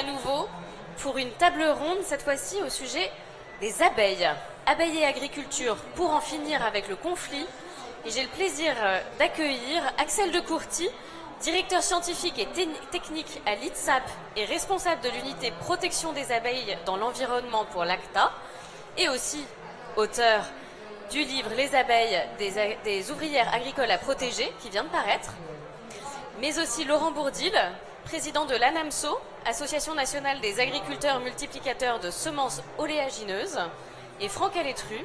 à nouveau pour une table ronde, cette fois-ci au sujet des abeilles. Abeilles et agriculture pour en finir avec le conflit. Et j'ai le plaisir d'accueillir Axel de Courty, directeur scientifique et technique à l'ITSAP et responsable de l'unité protection des abeilles dans l'environnement pour l'ACTA, et aussi auteur du livre Les abeilles des ouvrières agricoles à protéger, qui vient de paraître, mais aussi Laurent Bourdil, président de l'ANAMSO, Association nationale des agriculteurs multiplicateurs de semences oléagineuses, et Franck Alétru,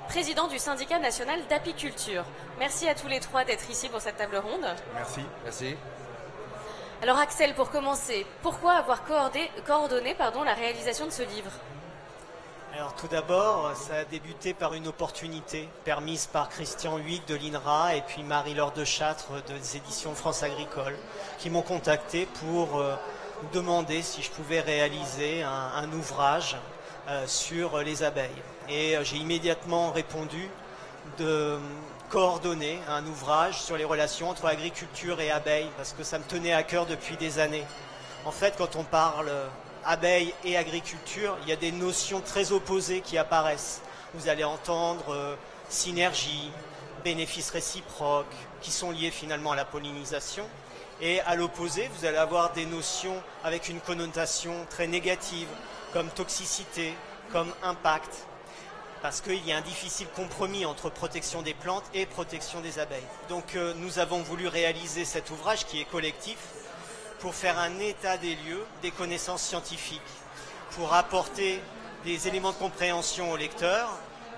président du syndicat national d'apiculture. Merci à tous les trois d'être ici pour cette table ronde. Merci. Merci. Alors Axel, pour commencer, pourquoi avoir coordonné la réalisation de ce livre ? Alors tout d'abord, ça a débuté par une opportunité permise par Christian Huyck de l'INRA et puis Marie-Laure de Châtre des éditions France Agricole qui m'ont contacté pour me demander si je pouvais réaliser un ouvrage sur les abeilles. Et j'ai immédiatement répondu de coordonner un ouvrage sur les relations entre agriculture et abeilles parce que ça me tenait à cœur depuis des années. En fait, quand on parle abeilles et agriculture, il y a des notions très opposées qui apparaissent. Vous allez entendre synergie, bénéfices réciproques, qui sont liés finalement à la pollinisation. Et à l'opposé, vous allez avoir des notions avec une connotation très négative, comme toxicité, comme impact, parce qu'il y a un difficile compromis entre protection des plantes et protection des abeilles. Donc nous avons voulu réaliser cet ouvrage qui est collectif, pour faire un état des lieux des connaissances scientifiques, pour apporter des éléments de compréhension aux lecteurs,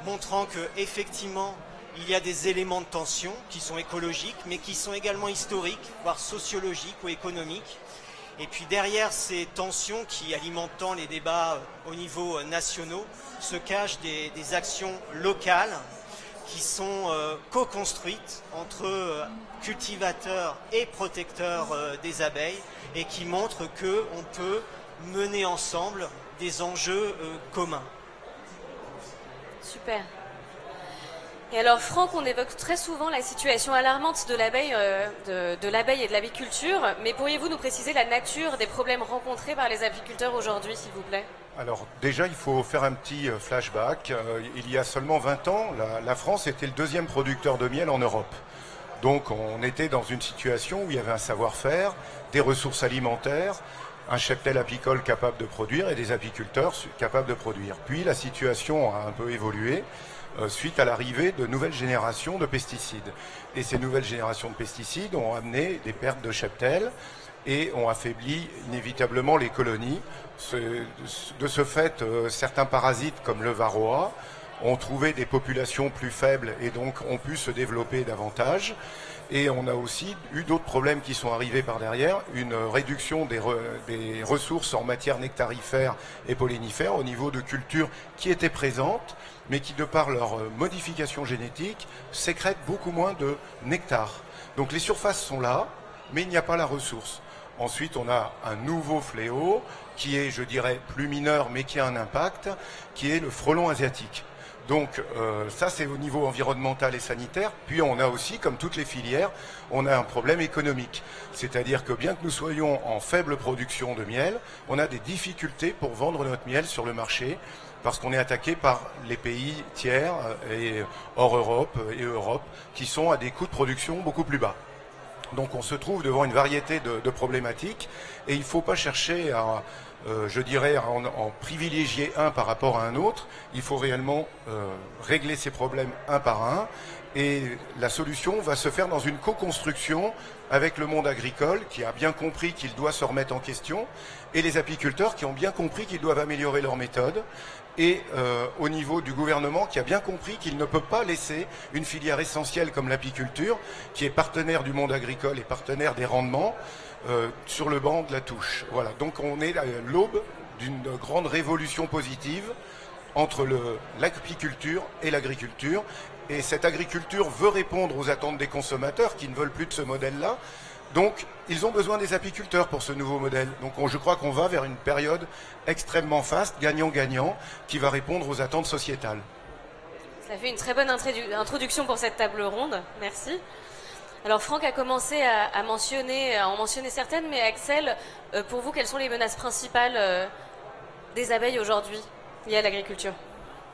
montrant qu'effectivement, il y a des éléments de tension qui sont écologiques, mais qui sont également historiques, voire sociologiques ou économiques. Et puis derrière ces tensions qui alimentent les débats au niveau national, se cachent des actions locales qui sont co-construites entre cultivateurs et protecteurs des abeilles et qui montrent qu'on peut mener ensemble des enjeux communs. Super. Et alors Franck, on évoque très souvent la situation alarmante de l'abeille et de l'apiculture, mais pourriez-vous nous préciser la nature des problèmes rencontrés par les apiculteurs aujourd'hui, s'il vous plaît ? Alors déjà, il faut faire un petit flashback. Il y a seulement 20 ans, la France était le deuxième producteur de miel en Europe. Donc on était dans une situation où il y avait un savoir-faire, des ressources alimentaires, un cheptel apicole capable de produire et des apiculteurs capables de produire. Puis la situation a un peu évolué suite à l'arrivée de nouvelles générations de pesticides. Et ces nouvelles générations de pesticides ont amené des pertes de cheptel et ont affaibli inévitablement les colonies. De ce fait, certains parasites comme le varroa ont trouvé des populations plus faibles et donc ont pu se développer davantage. Et on a aussi eu d'autres problèmes qui sont arrivés par derrière, une réduction des ressources en matière nectarifère et pollinifère au niveau de cultures qui étaient présentes, mais qui, de par leur modification génétique, sécrètent beaucoup moins de nectar. Donc les surfaces sont là, mais il n'y a pas la ressource. Ensuite, on a un nouveau fléau qui est, je dirais, plus mineur, mais qui a un impact, qui est le frelon asiatique. Donc ça, c'est au niveau environnemental et sanitaire. Puis on a aussi, comme toutes les filières, on a un problème économique. C'est-à-dire que bien que nous soyons en faible production de miel, on a des difficultés pour vendre notre miel sur le marché parce qu'on est attaqué par les pays tiers et hors Europe et Europe qui sont à des coûts de production beaucoup plus bas. Donc on se trouve devant une variété de problématiques et il ne faut pas chercher à, je dirais, en privilégier un par rapport à un autre. Il faut réellement régler ces problèmes un par un et la solution va se faire dans une co-construction avec le monde agricole qui a bien compris qu'il doit se remettre en question et les apiculteurs qui ont bien compris qu'ils doivent améliorer leurs méthodes et au niveau du gouvernement qui a bien compris qu'il ne peut pas laisser une filière essentielle comme l'apiculture, qui est partenaire du monde agricole et partenaire des rendements, sur le banc de la touche. Voilà. Donc on est à l'aube d'une grande révolution positive entre l'apiculture et l'agriculture. Et cette agriculture veut répondre aux attentes des consommateurs qui ne veulent plus de ce modèle-là. Donc, ils ont besoin des apiculteurs pour ce nouveau modèle. Donc, je crois qu'on va vers une période extrêmement faste, gagnant-gagnant, qui va répondre aux attentes sociétales. Ça fait une très bonne introduction pour cette table ronde. Merci. Alors Franck a commencé à en mentionner certaines, mais Axel, pour vous, quelles sont les menaces principales des abeilles aujourd'hui liées à l'agriculture?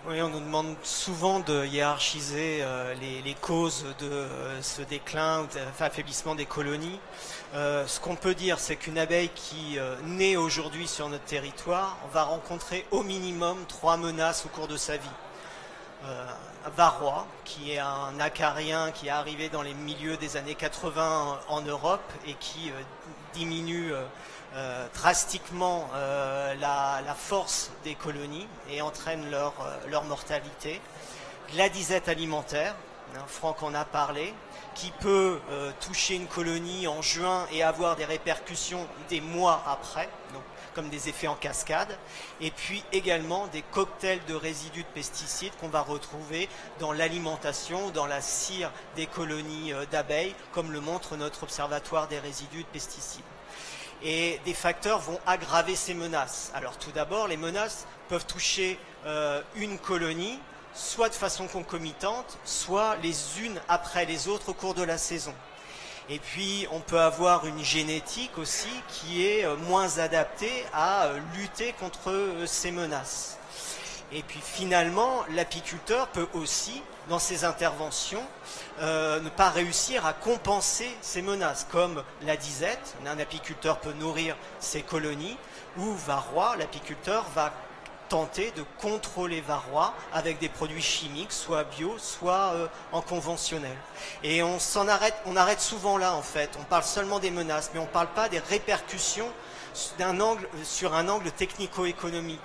Oui, on nous demande souvent de hiérarchiser les causes de ce déclin, affaiblissement des colonies. Ce qu'on peut dire, c'est qu'une abeille qui naît aujourd'hui sur notre territoire va rencontrer au minimum 3 menaces au cours de sa vie. Varroa, qui est un acarien qui est arrivé dans les milieux des années 80 en Europe et qui diminue drastiquement la force des colonies et entraîne leur mortalité. La disette alimentaire, Franck en a parlé, qui peut toucher une colonie en juin et avoir des répercussions des mois après, donc, comme des effets en cascade, et puis également des cocktails de résidus de pesticides qu'on va retrouver dans l'alimentation, dans la cire des colonies d'abeilles, comme le montre notre observatoire des résidus de pesticides. Et des facteurs vont aggraver ces menaces. Alors tout d'abord, les menaces peuvent toucher une colonie, soit de façon concomitante, soit les unes après les autres au cours de la saison. Et puis on peut avoir une génétique aussi qui est moins adaptée à lutter contre ces menaces. Et puis finalement, l'apiculteur peut aussi, dans ses interventions, ne pas réussir à compenser ces menaces, comme la disette, un apiculteur peut nourrir ses colonies, ou varroa, l'apiculteur va tenter de contrôler varroa avec des produits chimiques, soit bio, soit en conventionnel. Et on arrête souvent là en fait, on parle seulement des menaces, mais on ne parle pas des répercussions sur un angle technico-économique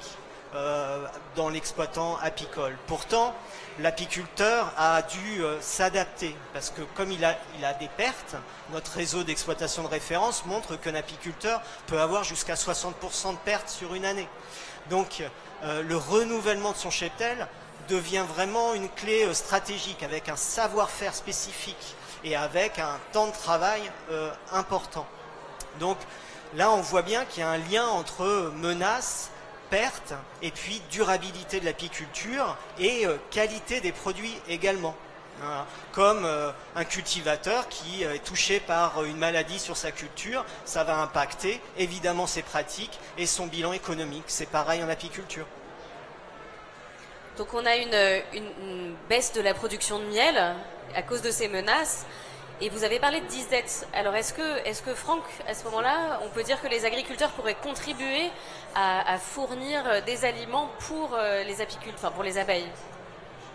dans l'exploitant apicole. Pourtant, l'apiculteur a dû s'adapter, parce que comme il a des pertes, notre réseau d'exploitation de référence montre qu'un apiculteur peut avoir jusqu'à 60% de pertes sur une année. Donc le renouvellement de son cheptel devient vraiment une clé stratégique, avec un savoir-faire spécifique et avec un temps de travail important. Donc là, on voit bien qu'il y a un lien entre menaces, pertes, et puis durabilité de l'apiculture et qualité des produits également. Voilà. Comme un cultivateur qui est touché par une maladie sur sa culture, ça va impacter évidemment ses pratiques et son bilan économique. C'est pareil en apiculture. Donc on a une baisse de la production de miel à cause de ces menaces. Et vous avez parlé de disette. Alors est-ce que Franck, à ce moment-là, on peut dire que les agriculteurs pourraient contribuer à fournir des aliments pour les apiculteurs, enfin pour les abeilles?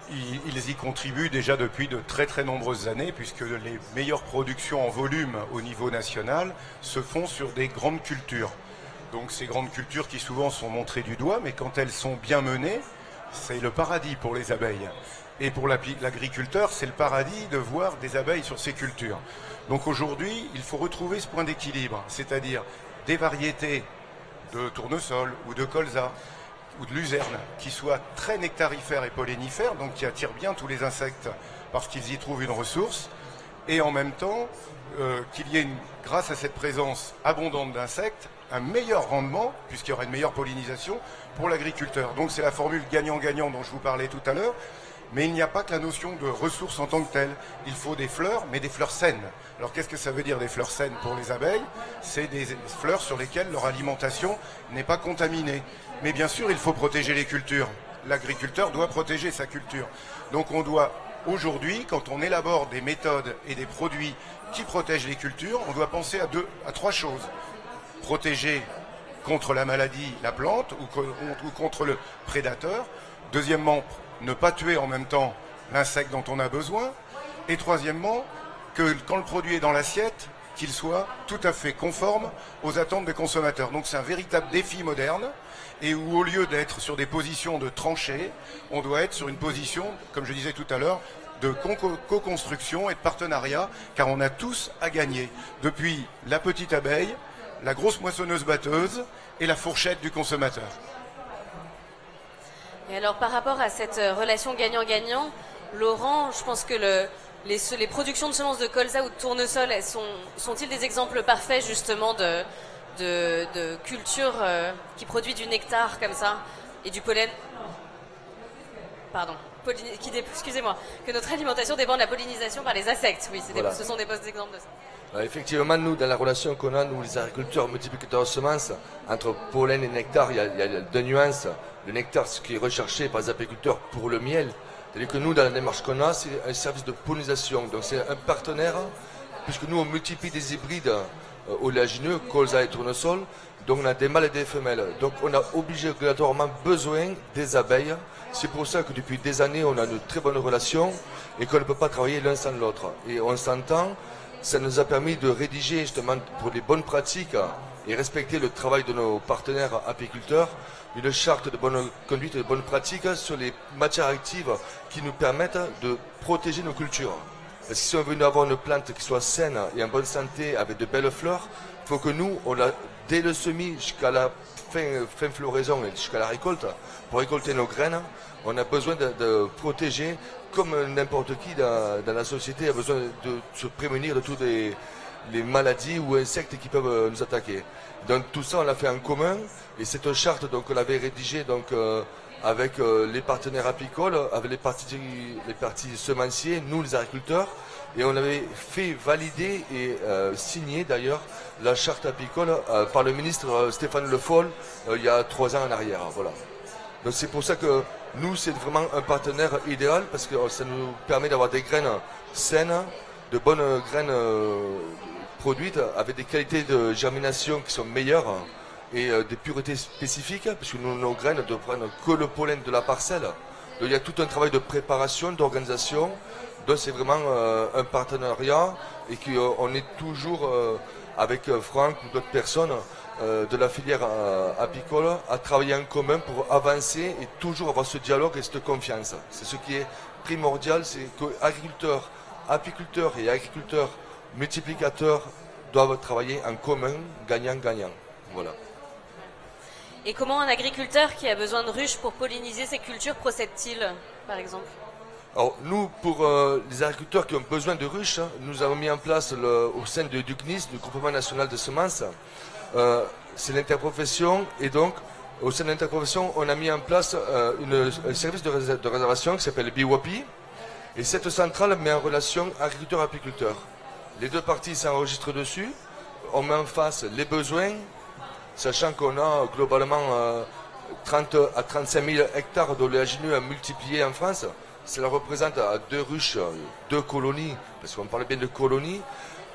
Ils y contribuent déjà depuis de très très nombreuses années, puisque les meilleures productions en volume au niveau national se font sur des grandes cultures. Donc ces grandes cultures qui souvent sont montrées du doigt, mais quand elles sont bien menées, c'est le paradis pour les abeilles. Et pour l'agriculteur, c'est le paradis de voir des abeilles sur ces cultures. Donc aujourd'hui, il faut retrouver ce point d'équilibre, c'est-à-dire des variétés de tournesol ou de colza ou de luzerne qui soient très nectarifères et pollinifères, donc qui attirent bien tous les insectes parce qu'ils y trouvent une ressource, et en même temps qu'il y ait, grâce à cette présence abondante d'insectes, un meilleur rendement, puisqu'il y aura une meilleure pollinisation pour l'agriculteur. Donc c'est la formule gagnant-gagnant dont je vous parlais tout à l'heure. Mais il n'y a pas que la notion de ressources en tant que telle. Il faut des fleurs, mais des fleurs saines. Alors qu'est-ce que ça veut dire des fleurs saines pour les abeilles? C'est des fleurs sur lesquelles leur alimentation n'est pas contaminée. Mais bien sûr, il faut protéger les cultures. L'agriculteur doit protéger sa culture. Donc on doit, aujourd'hui, quand on élabore des méthodes et des produits qui protègent les cultures, on doit penser à 3 choses. Protéger contre la maladie la plante ou contre le prédateur. Deuxièmement, ne pas tuer en même temps l'insecte dont on a besoin. Et troisièmement, que quand le produit est dans l'assiette, qu'il soit tout à fait conforme aux attentes des consommateurs. Donc c'est un véritable défi moderne, et où au lieu d'être sur des positions de tranchées, on doit être sur une position, comme je disais tout à l'heure, de co-construction et de partenariat, car on a tous à gagner. Depuis la petite abeille, la grosse moissonneuse-batteuse et la fourchette du consommateur. Et alors par rapport à cette relation gagnant-gagnant, Laurent, je pense que les productions de semences de colza ou de tournesol, sont-ils des exemples parfaits justement de cultures qui produisent du nectar comme ça et du pollen? Pardon. excusez-moi, que notre alimentation dépend de la pollinisation par les insectes. Oui, Voilà. ce sont des postes d'exemple de ça. Effectivement, nous, dans la relation qu'on a, nous, les agriculteurs multiplicateurs de semences, entre pollen et nectar, il y a deux nuances. Le nectar, ce qui est recherché par les apiculteurs pour le miel. C'est-à-dire que nous, dans la démarche qu'on a, c'est un service de pollinisation. Donc c'est un partenaire, puisque nous, on multiplie des hybrides oléagineux, colza et tournesol. Donc on a des mâles et des femelles. Donc on a obligatoirement besoin des abeilles. C'est pour ça que depuis des années, on a de très bonnes relations et qu'on ne peut pas travailler l'un sans l'autre. Et on s'entend, ça nous a permis de rédiger justement pour les bonnes pratiques et respecter le travail de nos partenaires apiculteurs, une charte de bonne conduite et de bonnes pratiques sur les matières actives qui nous permettent de protéger nos cultures. Parce que si on veut avoir une plante qui soit saine et en bonne santé avec de belles fleurs, il faut que nous, on l'a dès le semis jusqu'à la fin floraison et jusqu'à la récolte, pour récolter nos graines, on a besoin de protéger, comme n'importe qui dans la société a besoin de se prémunir de toutes les maladies ou insectes qui peuvent nous attaquer. Donc tout ça, on l'a fait en commun, et cette charte, donc, on l'avait rédigée avec les partenaires apicoles, avec les partis semenciers, nous les agriculteurs, et on avait fait valider et signer d'ailleurs la charte apicole par le ministre Stéphane Le Foll il y a 3 ans en arrière. Voilà. Donc c'est pour ça que nous, c'est vraiment un partenaire idéal, parce que ça nous permet d'avoir des graines saines, de bonnes graines produites avec des qualités de germination qui sont meilleures et des puretés spécifiques, puisque nos graines ne prennent que le pollen de la parcelle. Donc il y a tout un travail de préparation, d'organisation. Donc c'est vraiment un partenariat et qu'on est toujours avec Franck ou d'autres personnes de la filière apicole à travailler en commun pour avancer et toujours avoir ce dialogue et cette confiance. C'est ce qui est primordial, c'est que agriculteurs, apiculteurs et agriculteurs multiplicateurs doivent travailler en commun, gagnant-gagnant. Voilà. Et comment un agriculteur qui a besoin de ruches pour polliniser ses cultures procède-t-il, par exemple? Alors nous, pour les agriculteurs qui ont besoin de ruches, nous avons mis en place au sein du CNIS, du Groupement National de Semences, c'est l'interprofession, et donc au sein de l'interprofession, on a mis en place un service de réservation qui s'appelle BWAPI, et cette centrale met en relation agriculteurs-apiculteurs. Les deux parties s'enregistrent dessus, on met en face les besoins, sachant qu'on a globalement 30 à 35 000 hectares d'oléagineux à multiplier en France. Cela représente à 2 ruches, 2 colonies, parce qu'on parle bien de colonies.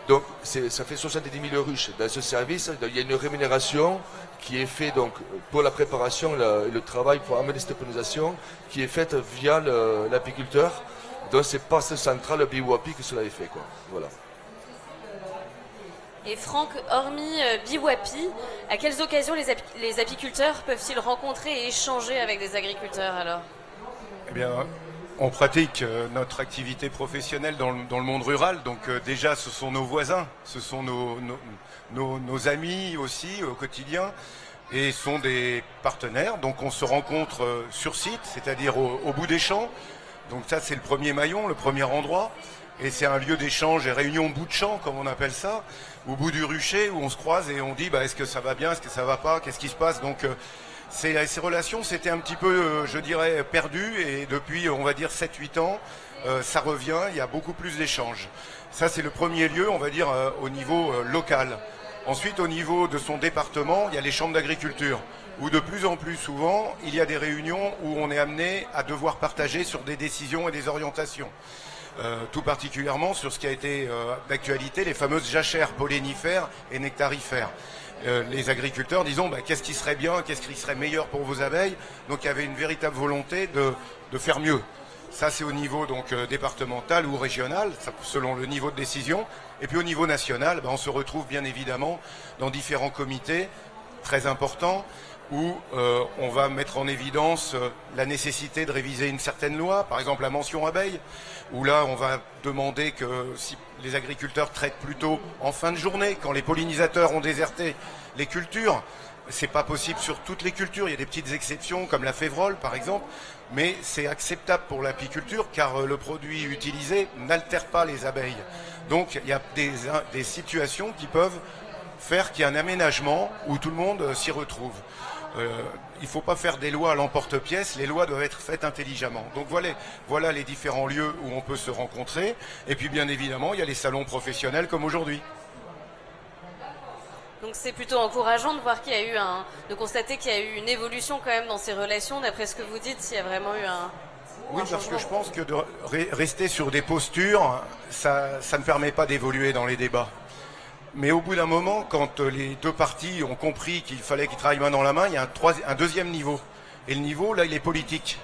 Donc ça fait 70 000 ruches. Dans ce service, il y a une rémunération qui est faite donc, pour la préparation et le travail pour amener cette pollinisation, qui est faite via l'apiculteur. Donc c'est par ce central BWAPI que cela est fait. Quoi. Voilà. Et Franck, hormis BWAPI, à quelles occasions les apiculteurs peuvent-ils rencontrer et échanger avec des agriculteurs alors? Eh bien, on pratique notre activité professionnelle dans le monde rural, donc déjà ce sont nos voisins, ce sont nos amis aussi au quotidien, et sont des partenaires, donc on se rencontre sur site, c'est-à-dire au bout des champs, donc ça c'est le premier maillon, le premier endroit, et c'est un lieu d'échange et réunion bout de champ, comme on appelle ça, au bout du rucher, où on se croise et on dit bah, est-ce que ça va bien, est-ce que ça va pas, qu'est-ce qui se passe, donc ces relations, c'était un petit peu, je dirais, perdu, et depuis, on va dire, 7-8 ans, ça revient, il y a beaucoup plus d'échanges. Ça, c'est le premier lieu, on va dire, au niveau local. Ensuite, au niveau de son département, il y a les chambres d'agriculture, où de plus en plus souvent, il y a des réunions où on est amené à devoir partager sur des décisions et des orientations. Tout particulièrement sur ce qui a été d'actualité, les fameuses jachères pollinifères et nectarifères. Les agriculteurs disons qu'est-ce qui serait bien, qu'est-ce qui serait meilleur pour vos abeilles. Donc il y avait une véritable volonté de faire mieux. Ça c'est au niveau donc départemental ou régional, selon le niveau de décision. Et puis au niveau national, on se retrouve bien évidemment dans différents comités très importants où on va mettre en évidence la nécessité de réviser une certaine loi, par exemple la mention abeille, où là on va demander que si les agriculteurs traitent plutôt en fin de journée, quand les pollinisateurs ont déserté les cultures. C'est pas possible sur toutes les cultures, il y a des petites exceptions comme la févrole par exemple, mais c'est acceptable pour l'apiculture car le produit utilisé n'altère pas les abeilles. Donc il y a des situations qui peuvent faire qu'il y a un aménagement où tout le monde s'y retrouve. il ne faut pas faire des lois à l'emporte-pièce, les lois doivent être faites intelligemment. Donc voilà les différents lieux où on peut se rencontrer. Et puis bien évidemment, il y a les salons professionnels comme aujourd'hui. Donc c'est plutôt encourageant de voir qu'il y a eu de constater qu'il y a eu une évolution quand même dans ces relations, d'après ce que vous dites, s'il y a vraiment eu un Oui, parce que je pense que de rester sur des postures, ça ne permet pas d'évoluer dans les débats. Mais au bout d'un moment, quand les deux parties ont compris qu'il fallait qu'ils travaillent main dans la main, il y a un deuxième niveau. Et le niveau, là, il est politique.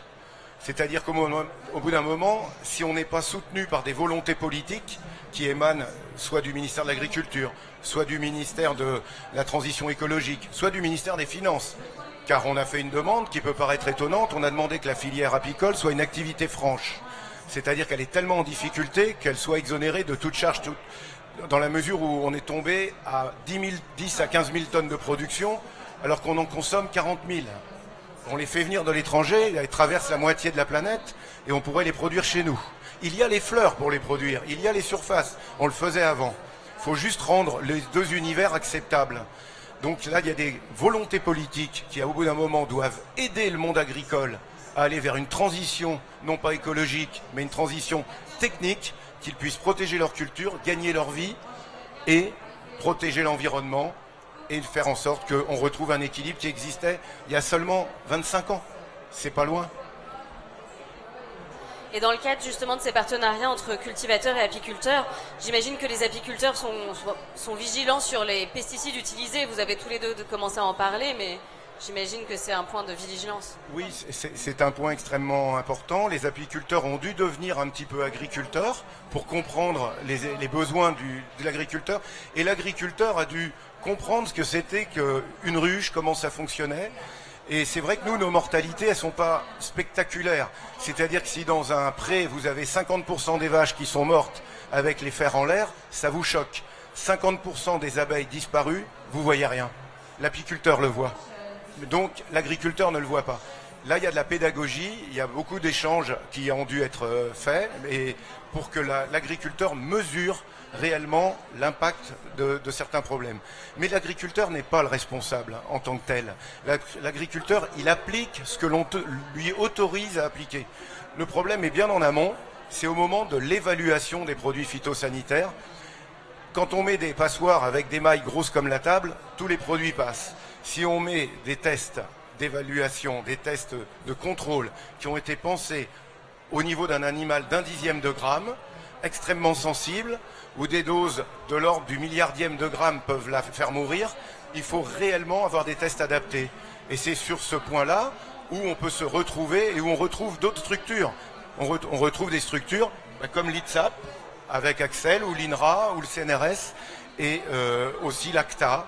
C'est-à-dire qu'au bout d'un moment, si on n'est pas soutenu par des volontés politiques qui émanent soit du ministère de l'Agriculture, soit du ministère de la Transition écologique, soit du ministère des Finances, car on a fait une demande qui peut paraître étonnante, on a demandé que la filière apicole soit une activité franche. C'est-à-dire qu'elle est tellement en difficulté qu'elle soit exonérée de toute charge, dans la mesure où on est tombé à 10 à 15 000 tonnes de production, alors qu'on en consomme 40 000. On les fait venir de l'étranger, elles traversent la moitié de la planète, et on pourrait les produire chez nous. Il y a les fleurs pour les produire, il y a les surfaces, on le faisait avant. Il faut juste rendre les deux univers acceptables. Donc là, il y a des volontés politiques qui, au bout d'un moment, doivent aider le monde agricole à aller vers une transition, non pas écologique, mais une transition technique, qu'ils puissent protéger leur culture, gagner leur vie et protéger l'environnement et faire en sorte qu'on retrouve un équilibre qui existait il y a seulement 25 ans. C'est pas loin. Et dans le cadre justement de ces partenariats entre cultivateurs et apiculteurs, j'imagine que les apiculteurs sont vigilants sur les pesticides utilisés. Vous avez tous les deux commencé à en parler, mais j'imagine que c'est un point de vigilance. Oui, c'est un point extrêmement important. Les apiculteurs ont dû devenir un petit peu agriculteurs pour comprendre les besoins de l'agriculteur. Et l'agriculteur a dû comprendre ce que c'était qu'une ruche, comment ça fonctionnait. Et c'est vrai que nous, nos mortalités, elles ne sont pas spectaculaires. C'est-à-dire que si dans un pré, vous avez 50% des vaches qui sont mortes avec les fers en l'air, ça vous choque. 50% des abeilles disparues, vous voyez rien. L'apiculteur le voit. Donc l'agriculteur ne le voit pas. Là, il y a de la pédagogie, il y a beaucoup d'échanges qui ont dû être faits et pour que l'agriculteur mesure réellement l'impact de certains problèmes. Mais l'agriculteur n'est pas le responsable en tant que tel. L'agriculteur, il applique ce que l'on lui autorise à appliquer. Le problème est bien en amont, c'est au moment de l'évaluation des produits phytosanitaires. Quand on met des passoires avec des mailles grosses comme la table, tous les produits passent. Si on met des tests d'évaluation, des tests de contrôle qui ont été pensés au niveau d'un animal d'1/10 de gramme, extrêmement sensible, où des doses de l'ordre du milliardième de gramme peuvent la faire mourir, il faut réellement avoir des tests adaptés. Et c'est sur ce point-là où on peut se retrouver et où on retrouve d'autres structures. On retrouve des structures comme l'ITSAP, avec Axel, ou l'INRA, ou le CNRS, et aussi l'ACTA.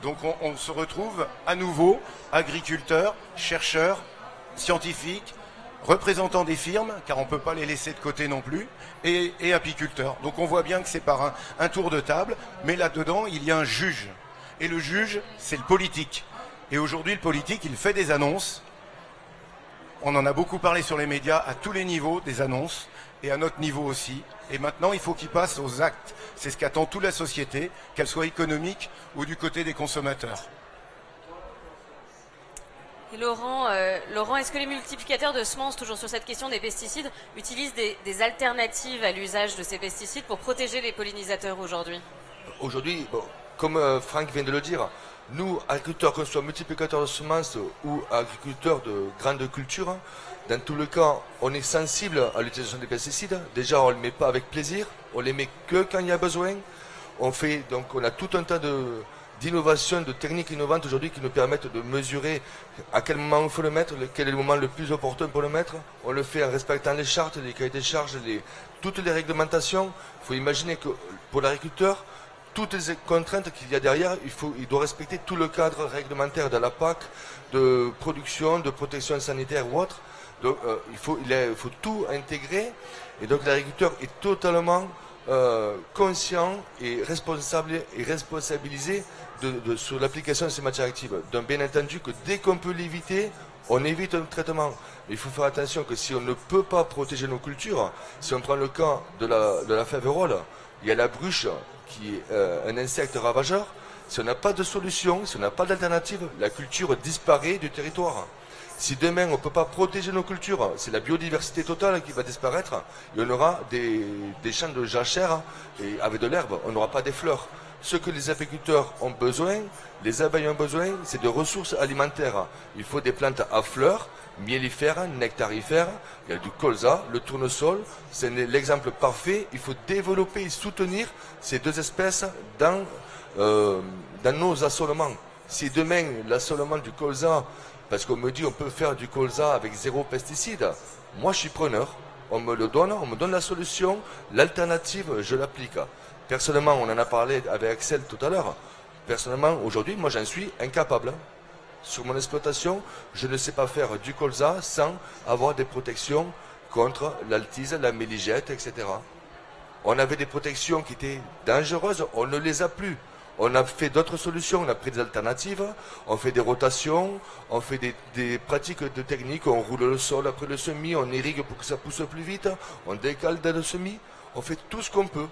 Donc on se retrouve à nouveau agriculteurs, chercheurs, scientifiques, représentants des firmes, car on ne peut pas les laisser de côté non plus, et apiculteurs. Donc on voit bien que c'est par un tour de table, mais là-dedans, il y a un juge. Et le juge, c'est le politique. Et aujourd'hui, le politique, il fait des annonces. On en a beaucoup parlé sur les médias, à tous les niveaux, des annonces, et à notre niveau aussi. Et maintenant, il faut qu'il passe aux actes. C'est ce qu'attend toute la société, qu'elle soit économique ou du côté des consommateurs. Et Laurent, est-ce que les multiplicateurs de semences, toujours sur cette question des pesticides, utilisent des alternatives à l'usage de ces pesticides pour protéger les pollinisateurs aujourd'hui? Aujourd'hui, bon, comme Franck vient de le dire, nous, agriculteurs, qu'on soit multiplicateurs de semences ou agriculteurs de grandes cultures, dans tous les cas, on est sensible à l'utilisation des pesticides. Déjà, on ne les met pas avec plaisir, on les met que quand il y a besoin. On a tout un tas d'innovations, de techniques innovantes aujourd'hui qui nous permettent de mesurer à quel moment il faut le mettre, quel est le moment le plus opportun pour le mettre. On le fait en respectant les chartes, les cahiers des charges, toutes les réglementations. Il faut imaginer que pour l'agriculteur, toutes les contraintes qu'il y a derrière, il doit respecter tout le cadre réglementaire de la PAC, de production, de protection sanitaire ou autre. Donc il faut tout intégrer, et donc l'agriculteur est totalement conscient et responsable et responsabilisé sur l'application de ces matières actives. Donc bien entendu que dès qu'on peut l'éviter, on évite un traitement. Mais il faut faire attention que si on ne peut pas protéger nos cultures, si on prend le cas de la fève rôle, il y a la bruche qui est un insecte ravageur. Si on n'a pas de solution, si on n'a pas d'alternative, la culture disparaît du territoire. Si demain on ne peut pas protéger nos cultures, c'est la biodiversité totale qui va disparaître, et on aura des champs de jachères et avec de l'herbe, on n'aura pas des fleurs. Ce que les apiculteurs ont besoin, les abeilles ont besoin, c'est de ressources alimentaires. Il faut des plantes à fleurs, mellifères, nectarifères, il y a du colza, le tournesol, c'est l'exemple parfait. Il faut développer et soutenir ces deux espèces dans nos assolements. Si demain l'assolement du colza, parce qu'on me dit on peut faire du colza avec 0 pesticide, moi je suis preneur, on me le donne, on me donne la solution, l'alternative je l'applique. Personnellement, on en a parlé avec Axel tout à l'heure, personnellement aujourd'hui moi j'en suis incapable. Sur mon exploitation, je ne sais pas faire du colza sans avoir des protections contre l'altise, la méligette, etc. On avait des protections qui étaient dangereuses, on ne les a plus. On a fait d'autres solutions, on a pris des alternatives, on fait des rotations, on fait des pratiques de technique, on roule le sol après le semis, on irrigue pour que ça pousse plus vite, on décale dans le semis, on fait tout ce qu'on peut.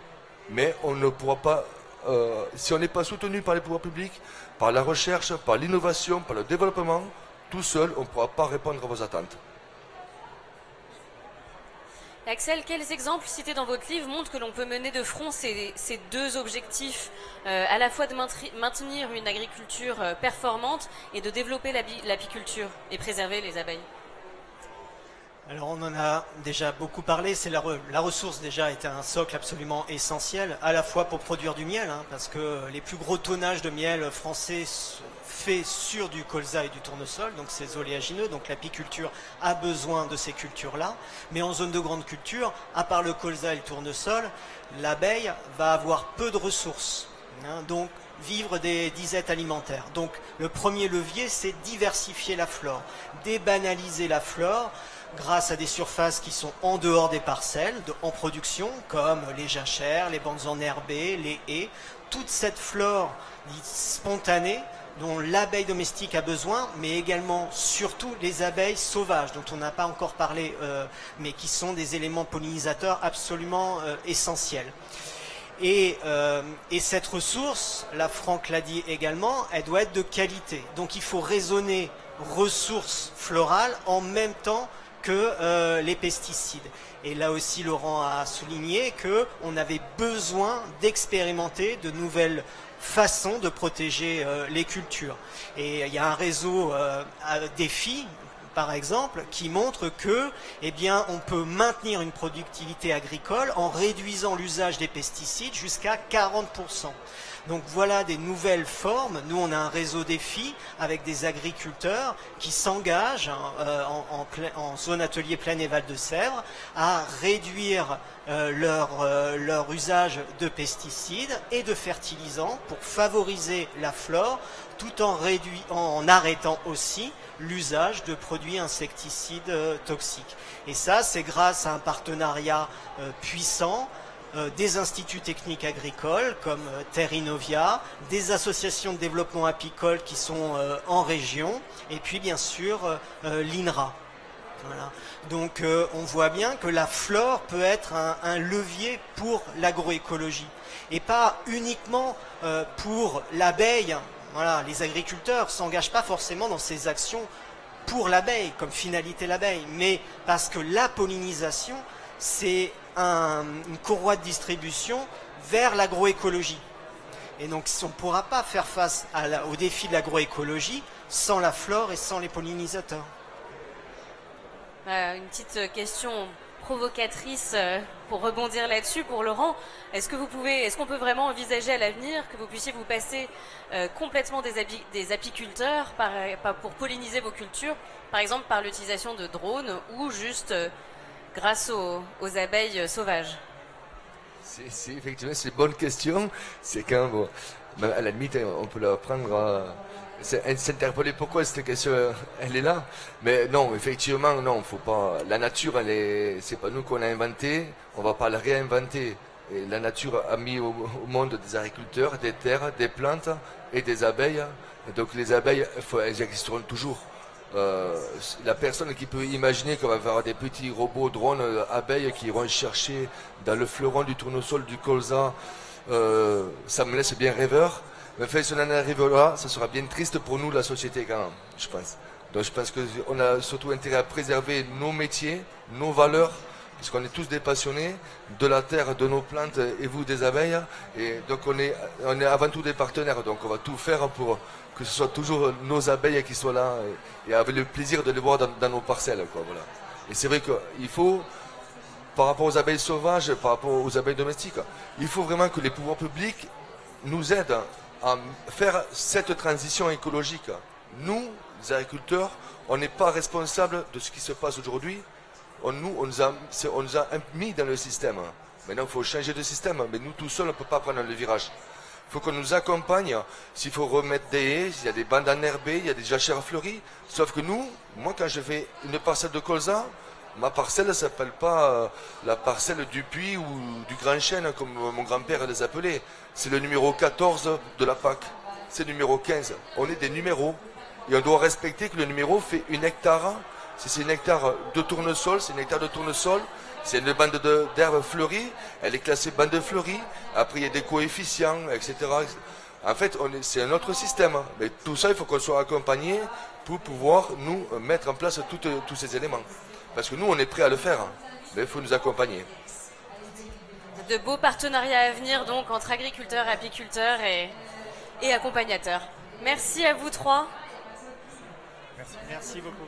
Mais on ne pourra pas, si on n'est pas soutenu par les pouvoirs publics, par la recherche, par l'innovation, par le développement, tout seul, on ne pourra pas répondre à vos attentes. Axel, quels exemples cités dans votre livre montrent que l'on peut mener de front ces deux objectifs, à la fois de maintenir une agriculture performante et de développer l'apiculture et préserver les abeilles? Alors on en a déjà beaucoup parlé, c'est la ressource déjà est un socle absolument essentiel, à la fois pour produire du miel, parce que les plus gros tonnages de miel français fait sur du colza et du tournesol, donc ces oléagineux, donc l'apiculture a besoin de ces cultures-là, mais en zone de grande culture, à part le colza et le tournesol, l'abeille va avoir peu de ressources, donc vivre des disettes alimentaires. Donc le premier levier, c'est diversifier la flore, débanaliser la flore, grâce à des surfaces qui sont en dehors des parcelles, en production, comme les jachères, les bandes enherbées, les haies, toute cette flore spontanée dont l'abeille domestique a besoin, mais également, surtout, les abeilles sauvages, dont on n'a pas encore parlé, mais qui sont des éléments pollinisateurs absolument essentiels. Et cette ressource, là Franck l'a dit également, elle doit être de qualité. Donc il faut raisonner ressources florales en même temps que les pesticides. Et là aussi, Laurent a souligné qu'on avait besoin d'expérimenter de nouvelles façons de protéger les cultures. Et il y a un réseau défi, par exemple, qui montre que, eh bien, on peut maintenir une productivité agricole en réduisant l'usage des pesticides jusqu'à 40%. Donc voilà des nouvelles formes. Nous, on a un réseau défi avec des agriculteurs qui s'engagent en zone atelier Plaine et Val de Sèvres à réduire leur usage de pesticides et de fertilisants pour favoriser la flore tout en arrêtant aussi l'usage de produits insecticides toxiques. Et ça, c'est grâce à un partenariat puissant des instituts techniques agricoles comme Terre Innovia, des associations de développement apicole qui sont en région, et puis bien sûr l'INRA. Voilà. Donc on voit bien que la flore peut être un levier pour l'agroécologie, et pas uniquement pour l'abeille. Voilà, les agriculteurs ne s'engagent pas forcément dans ces actions pour l'abeille, comme finalité l'abeille, mais parce que la pollinisation, c'est une courroie de distribution vers l'agroécologie. Et donc on ne pourra pas faire face au défi de l'agroécologie sans la flore et sans les pollinisateurs. Une petite question provocatrice pour rebondir là-dessus pour Laurent. Est-ce qu'on peut vraiment envisager à l'avenir que vous puissiez vous passer complètement des apiculteurs pour polliniser vos cultures, par exemple par l'utilisation de drones ou juste grâce aux abeilles sauvages? C'est effectivement, c'est une bonne question. C'est quand, bon, à la limite, on peut la prendre s'interpeller pourquoi cette question elle est là, mais non, effectivement, non, faut pas. La nature, c'est pas nous qu'on l'a inventée, on va pas la réinventer. Et la nature a mis au monde des agriculteurs, des terres, des plantes et des abeilles. Et donc les abeilles, elles existeront toujours. La personne qui peut imaginer qu'on va avoir des petits robots drones abeilles qui iront chercher dans le fleuron du tournesol, du colza, ça me laisse bien rêveur. Mais fait, si on en arrive là, ça sera bien triste pour nous, la société, quand même, je pense. Donc je pense qu'on a surtout intérêt à préserver nos métiers, nos valeurs, parce qu'on est tous des passionnés de la terre, de nos plantes, et vous des abeilles. Et donc on est avant tout des partenaires, donc on va tout faire pour que ce soit toujours nos abeilles qui soient là, et avec le plaisir de les voir dans nos parcelles, quoi, voilà. Et c'est vrai qu'il faut, par rapport aux abeilles sauvages, par rapport aux abeilles domestiques, il faut vraiment que les pouvoirs publics nous aident à faire cette transition écologique. Nous, les agriculteurs, on n'est pas responsables de ce qui se passe aujourd'hui. On nous a mis dans le système. Maintenant, il faut changer de système. Mais nous, tout seuls, on ne peut pas prendre le virage. Il faut qu'on nous accompagne. S'il faut remettre des haies, il y a des bandes enherbées, il y a des jachères fleuries. Sauf que nous, moi, quand je fais une parcelle de colza, ma parcelle ne s'appelle pas la parcelle du puits ou du grand chêne, comme mon grand-père les appelait. C'est le numéro 14 de la PAC. C'est le numéro 15. On est des numéros. Et on doit respecter que le numéro fait 1 hectare. Si c'est 1 hectare de tournesol, c'est 1 hectare de tournesol. C'est une bande d'herbe fleurie. Elle est classée bande fleurie. Après, il y a des coefficients, etc. En fait, c'est un autre système. Mais tout ça, il faut qu'on soit accompagné pour pouvoir nous mettre en place tous ces éléments. Parce que nous, on est prêts à le faire. Mais il faut nous accompagner. De beaux partenariats à venir donc entre agriculteurs, apiculteurs et accompagnateurs. Merci à vous trois. Merci beaucoup.